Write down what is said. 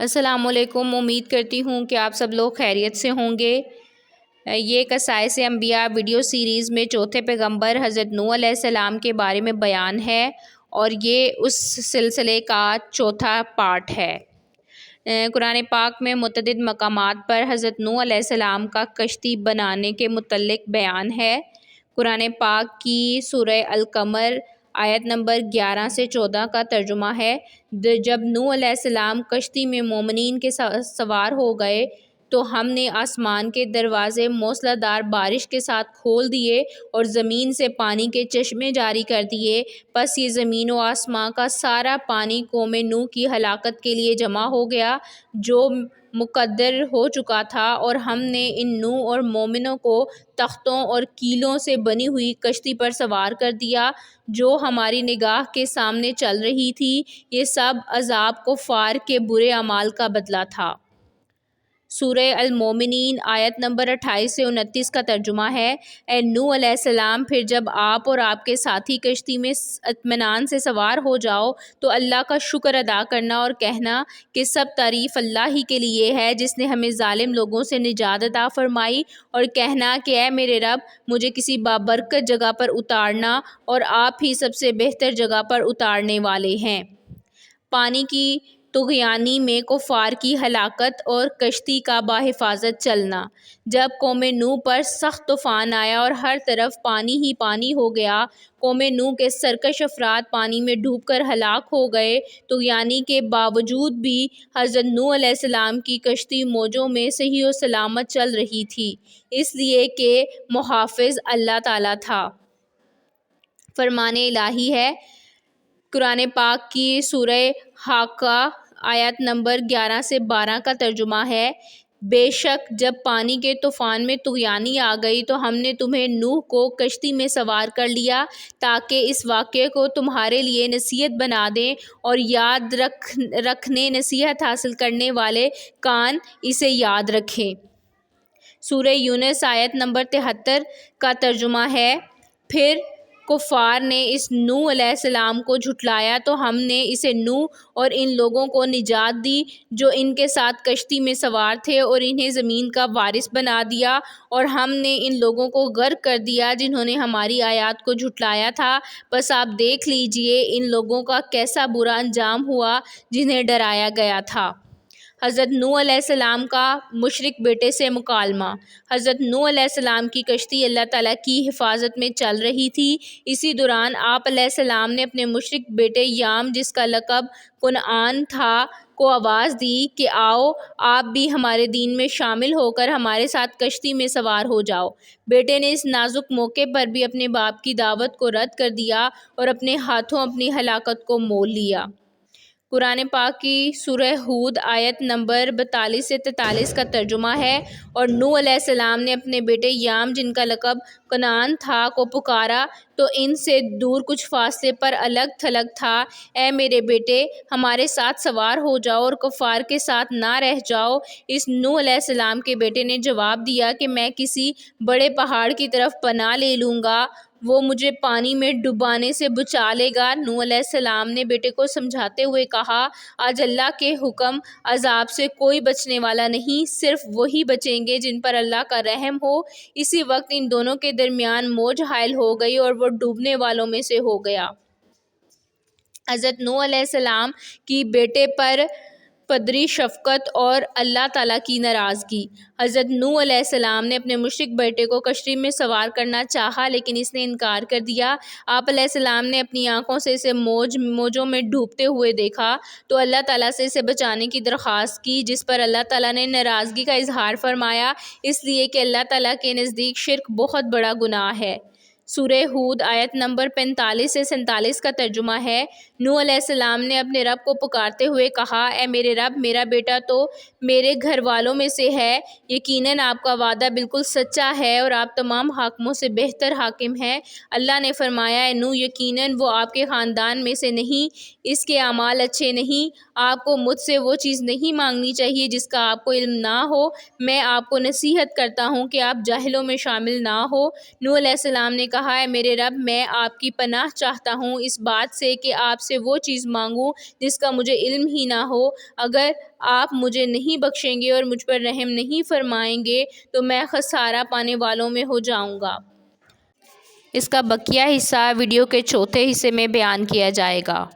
السلام علیکم۔ امید کرتی ہوں کہ آپ سب لوگ خیریت سے ہوں گے۔ یہ قصائص انبیاء ویڈیو سیریز میں چوتھے پیغمبر حضرت نوح علیہ السلام کے بارے میں بیان ہے اور یہ اس سلسلے کا چوتھا پارٹ ہے۔ قرآن پاک میں متعدد مقامات پر حضرت نوح علیہ السلام کا کشتی بنانے کے متعلق بیان ہے۔ قرآن پاک کی سورہ القمر آیت نمبر 11 سے 14 کا ترجمہ ہے۔ جب نوح علیہ السلام کشتی میں مومنین کے سوار ہو گئے تو ہم نے آسمان کے دروازے موسلا دھار بارش کے ساتھ کھول دیے اور زمین سے پانی کے چشمے جاری کر دیے۔ پس یہ زمین و آسمان کا سارا پانی قوم نوح کی ہلاکت کے لیے جمع ہو گیا جو مقدر ہو چکا تھا، اور ہم نے ان نوح اور مومنوں کو تختوں اور کیلوں سے بنی ہوئی کشتی پر سوار کر دیا جو ہماری نگاہ کے سامنے چل رہی تھی۔ یہ سب عذاب کفار کے برے اعمال کا بدلہ تھا۔ سورہ المومنین آیت نمبر 28 سے 29 کا ترجمہ ہے۔ اے نوح علیہ السلام، پھر جب آپ اور آپ کے ساتھی کشتی میں اطمینان سے سوار ہو جاؤ تو اللہ کا شکر ادا کرنا اور کہنا کہ سب تعریف اللہ ہی کے لیے ہے جس نے ہمیں ظالم لوگوں سے نجات عطا فرمائی، اور کہنا کہ اے میرے رب، مجھے کسی بابرکت جگہ پر اتارنا اور آپ ہی سب سے بہتر جگہ پر اتارنے والے ہیں۔ پانی کی طغیانی میں کفار کی ہلاکت اور کشتی کا بحفاظت چلنا۔ جب قوم نوح پر سخت طوفان آیا اور ہر طرف پانی ہی پانی ہو گیا، قوم نوح کے سرکش افراد پانی میں ڈوب کر ہلاک ہو گئے۔ طغیانی کے باوجود بھی حضرت نوح علیہ السلام کی کشتی موجوں میں صحیح و سلامت چل رہی تھی، اس لیے کہ محافظ اللہ تعالیٰ تھا۔ فرمان الہی ہے۔ قرآن پاک کی سورہ حاقہ آیت نمبر 11 سے 12 کا ترجمہ ہے۔ بے شک جب پانی کے طوفان میں طغیانی آ گئی تو ہم نے تمہیں نوح کو کشتی میں سوار کر لیا تاکہ اس واقعے کو تمہارے لیے نصیحت بنا دیں، اور یاد رکھنے نصیحت حاصل کرنے والے کان اسے یاد رکھیں۔ سورہ یونس آیت نمبر 73 کا ترجمہ ہے۔ پھر کفار نے اس نوح علیہ السلام کو جھٹلایا تو ہم نے اسے نوح اور ان لوگوں کو نجات دی جو ان کے ساتھ کشتی میں سوار تھے، اور انہیں زمین کا وارث بنا دیا، اور ہم نے ان لوگوں کو غرق کر دیا جنہوں نے ہماری آیات کو جھٹلایا تھا۔ بس آپ دیکھ لیجئے ان لوگوں کا کیسا برا انجام ہوا جنہیں ڈرایا گیا تھا۔ حضرت نوح علیہ السلام کا مشرک بیٹے سے مکالمہ۔ حضرت نوح علیہ السلام کی کشتی اللہ تعالیٰ کی حفاظت میں چل رہی تھی۔ اسی دوران آپ علیہ السلام نے اپنے مشرک بیٹے یام، جس کا لقب کنعان تھا، کو آواز دی کہ آؤ آپ بھی ہمارے دین میں شامل ہو کر ہمارے ساتھ کشتی میں سوار ہو جاؤ۔ بیٹے نے اس نازک موقع پر بھی اپنے باپ کی دعوت کو رد کر دیا اور اپنے ہاتھوں اپنی ہلاکت کو مول لیا۔ قرآن پاک کی سورہ ہود آیت نمبر 42 سے 43 کا ترجمہ ہے۔ اور نوح علیہ السلام نے اپنے بیٹے یام، جن کا لقب کنعان تھا، کو پکارا تو ان سے دور کچھ فاصلے پر الگ تھلگ تھا۔ اے میرے بیٹے، ہمارے ساتھ سوار ہو جاؤ اور کفار کے ساتھ نہ رہ جاؤ۔ اس نوح علیہ السلام کے بیٹے نے جواب دیا کہ میں کسی بڑے پہاڑ کی طرف پناہ لے لوں گا، وہ مجھے پانی میں ڈبانے سے بچا لے گا۔ نوح علیہ السلام نے بیٹے کو سمجھاتے ہوئے کہا، آج اللہ کے حکم عذاب سے کوئی بچنے والا نہیں، صرف وہی بچیں گے جن پر اللہ کا رحم ہو۔ اسی وقت ان دونوں کے درمیان موج حائل ہو گئی اور وہ ڈوبنے والوں میں سے ہو گیا۔ حضرت نوح علیہ السلام کی بیٹے پر پدری شفقت اور اللہ تعالیٰ کی ناراضگی۔ حضرت نوح علیہ السلام نے اپنے مشرک بیٹے کو کشتی میں سوار کرنا چاہا لیکن اس نے انکار کر دیا۔ آپ علیہ السلام نے اپنی آنکھوں سے اسے موجوں میں ڈوبتے ہوئے دیکھا تو اللہ تعالیٰ سے اسے بچانے کی درخواست کی، جس پر اللہ تعالیٰ نے ناراضگی کا اظہار فرمایا، اس لیے کہ اللہ تعالیٰ کے نزدیک شرک بہت بڑا گناہ ہے۔ سورہ ہود آیت نمبر 45 سے 47 کا ترجمہ ہے۔ نوح علیہ السلام نے اپنے رب کو پکارتے ہوئے کہا، اے میرے رب، میرا بیٹا تو میرے گھر والوں میں سے ہے، یقیناً آپ کا وعدہ بالکل سچا ہے اور آپ تمام حاکموں سے بہتر حاکم ہیں۔ اللہ نے فرمایا، اے نوح، یقیناً وہ آپ کے خاندان میں سے نہیں، اس کے اعمال اچھے نہیں۔ آپ کو مجھ سے وہ چیز نہیں مانگنی چاہیے جس کا آپ کو علم نہ ہو۔ میں آپ کو نصیحت کرتا ہوں کہ آپ جاہلوں میں شامل نہ ہو۔ نوح علیہ السلام نے کہا، کہا ہے میرے رب میں آپ کی پناہ چاہتا ہوں اس بات سے کہ آپ سے وہ چیز مانگوں جس کا مجھے علم ہی نہ ہو۔ اگر آپ مجھے نہیں بخشیں گے اور مجھ پر رحم نہیں فرمائیں گے تو میں خسارہ پانے والوں میں ہو جاؤں گا۔ اس کا بقیہ حصہ ویڈیو کے چوتھے حصے میں بیان کیا جائے گا۔